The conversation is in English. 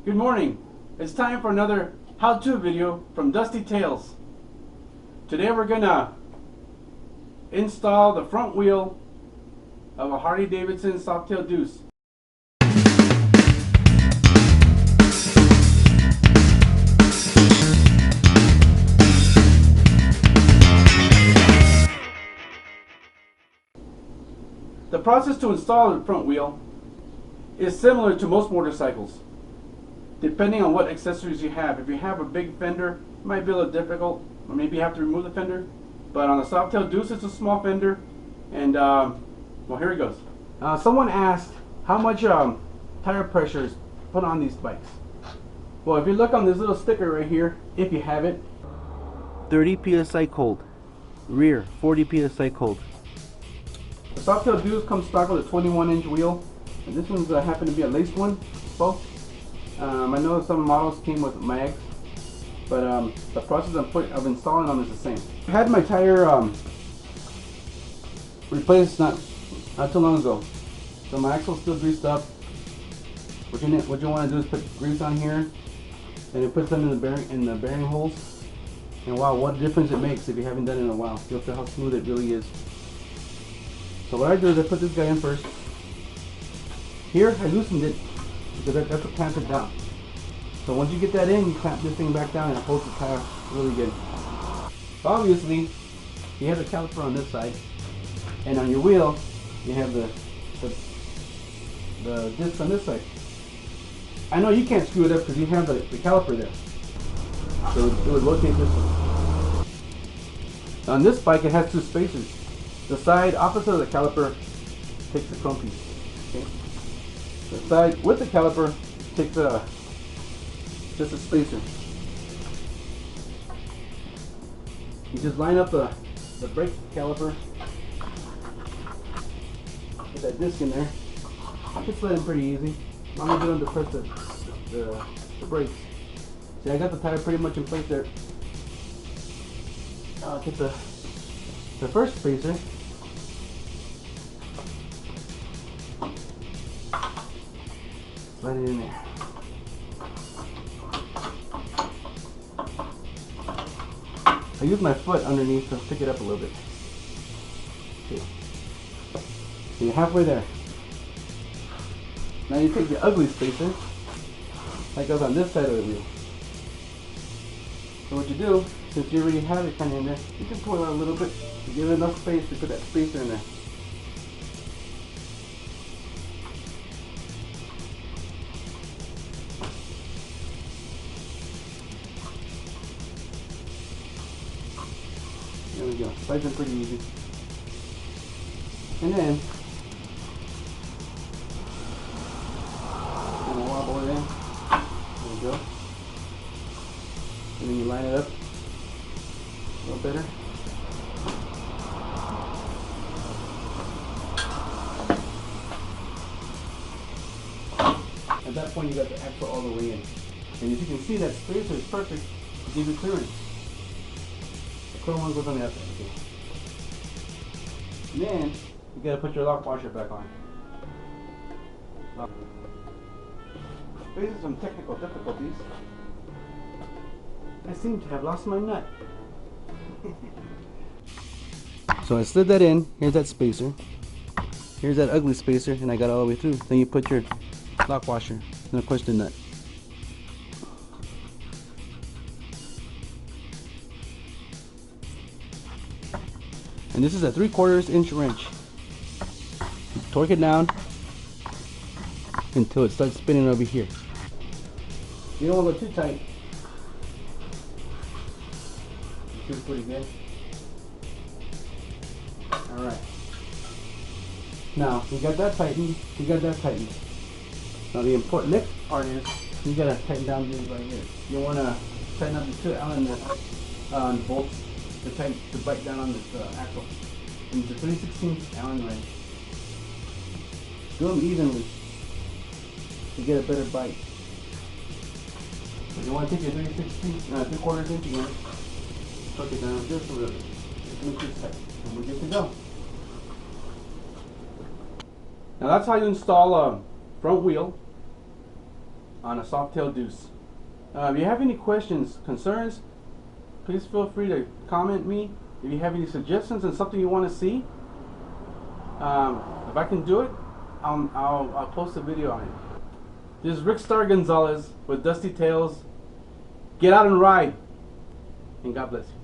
Good morning. It's time for another how-to video from Dusty Tales. Today we're gonna install the front wheel of a Harley Davidson Softail Deuce. The process to install the front wheel is similar to most motorcycles, depending on what accessories you have. If you have a big fender, it might be a little difficult, or maybe you have to remove the fender. But on the Softail Deuce, it's a small fender, and well, here it goes. Someone asked how much tire pressure is put on these bikes. Well, if you look on this little sticker right here, if you have it, 30 psi cold, rear 40 psi cold. the Softail Deuce comes stock with a 21-inch wheel, and this one's happened to be a laced one, both. I know some models came with mags, but the process of installing them is the same. I had my tire replaced not too long ago, so my axle's still greased up. What you want to do is put grease on here, and it puts them in the bearing holes. And wow, what a difference it makes if you haven't done it in a while. You'll feel how smooth it really is. So what I do is I put this guy in first. Here I loosened it because that's what clamps it down. So once you get that in, you clamp this thing back down and it holds the tire really good. Obviously, you have the caliper on this side, and on your wheel, you have the disc on this side. I know you can't screw it up because you have the caliper there. So it would rotate this one. On this bike, it has two spacers. The side opposite of the caliper takes the chrome piece. Okay? The side with the caliper takes just a spacer. You just line up the brake caliper, get that disc in there. I can slide in pretty easy. As long as you don't depress the brakes. See, I got the tire pretty much in place there. I'll take the first spacer. Slide it in there. I use my foot underneath to pick it up a little bit. Okay. So you're halfway there. Now you take the ugly spacer that goes on this side of the wheel. So what you do, since you already have it kind of in there, you can pull it out a little bit to give it enough space to put that spacer in there. There we go. Slides in pretty easy. And then gonna wobble it in. There we go. And then you line it up a little better. At that point, you got the axle all the way in. And as you can see, that spacer is perfect to give you clearance. The chrome one goes on the outside. Okay. And then you gotta put your lock washer back on. Facing some technical difficulties, I seem to have lost my nut. So I slid that in. Here's that spacer. Here's that ugly spacer, and I got it all the way through. Then you put your lock washer, and of course the nut. And this is a 3/4 inch wrench. You torque it down until it starts spinning over here. You don't want to go too tight. It feels pretty good. Alright. Now, you got that tightened, you got that tightened. Now the important next part is, you gotta tighten down these right here. You wanna tighten up the two Allen bolts to bite down on this axle. And it's a 3/16 Allen wrench. Do them evenly to get a better bite. So you want to take your 3/4 inch again, tuck it down just a little bit. Just make this tight, and we're good to go. Now that's how you install a front wheel on a Softail Deuce. If you have any questions, concerns, please feel free to comment me. If you have any suggestions and something you want to see, if I can do it, I'll post a video on it. This is Rick Star Gonzalez with Dusty Tales. Get out and ride, and God bless you.